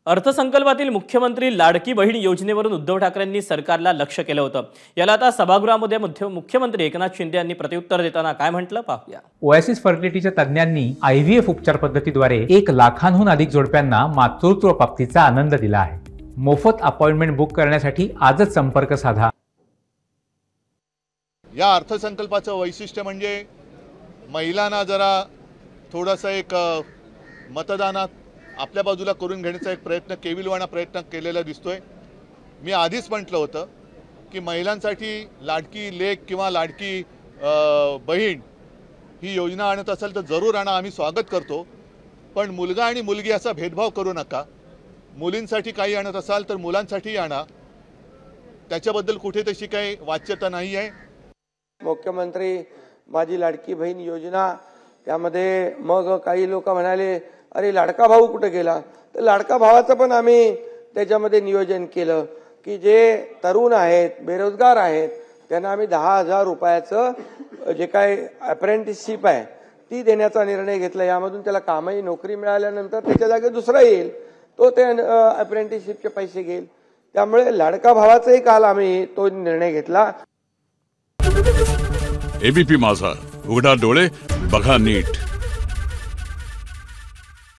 अर्थसंकल्पातील मुख्यमंत्री लाडकी बहीण योजनेवरून उद्धव ठाकरेंनी सरकारला लक्ष केलं होतं। याला आता सभागृहामध्ये मुख्यमंत्री एकनाथ शिंदे यांनी प्रत्युत्तर देताना काय म्हटलं पाहूया। ओएसिस फर्टिलिटीच्या तज्ञांनी IVF उपचार पद्धतीद्वारे 1 लाखांहून अधिक जोडप्यांना मातृत्व प्राप्तीचा आनंद दिला आहे। मोफत अपॉइंटमेंट बुक करण्यासाठी आजच संपर्क साधा। या अर्थसंकल्पाचं वैशिष्ट्य म्हणजे महिलांना जरा थोडासा एक मतदानात आपल्या बाजूला करून घेण्याचा एक प्रयत्न, केविलवाणा प्रयत्न केलेला दिसतोय। मी आधीच म्हटलं होतं की महिलांसाठी लाडकी लेक किंवा लाडकी बहीण ही योजना आणत असेल तर जरूर आणा, आम्ही स्वागत करतो। पण मुलगा आणि मुलगी असा भेदभाव करू नका। मुलींसाठी काही आणत असाल तर मुलांसाठी आणा, त्याच्याबद्दल कुठे तशी काही वाच्यता नाही आहे। मुख्यमंत्री माझी लाडकी बहीण योजना, त्यामध्ये मग काही लोक म्हणाले अरे लाडका भाऊ कुठे गेला, तर लाडका भावाचं पण आम्ही त्याच्यामध्ये नियोजन केलं की जे तरुण आहेत, बेरोजगार आहेत, त्यांना आम्ही 10,000 रुपयाचं जे काय अप्रेंटिसशिप आहे ती देण्याचा निर्णय घेतला। यामधून त्याला कामही, नोकरी मिळाल्यानंतर त्याच्या जागी दुसरा येईल, तो ते अप्रेंटिसशिपचे पैसे घेईल। त्यामुळे लाडका भावाचाही काल आम्ही तो निर्णय घेतला। ABP माझा, उघडा डोळे बघा नीट।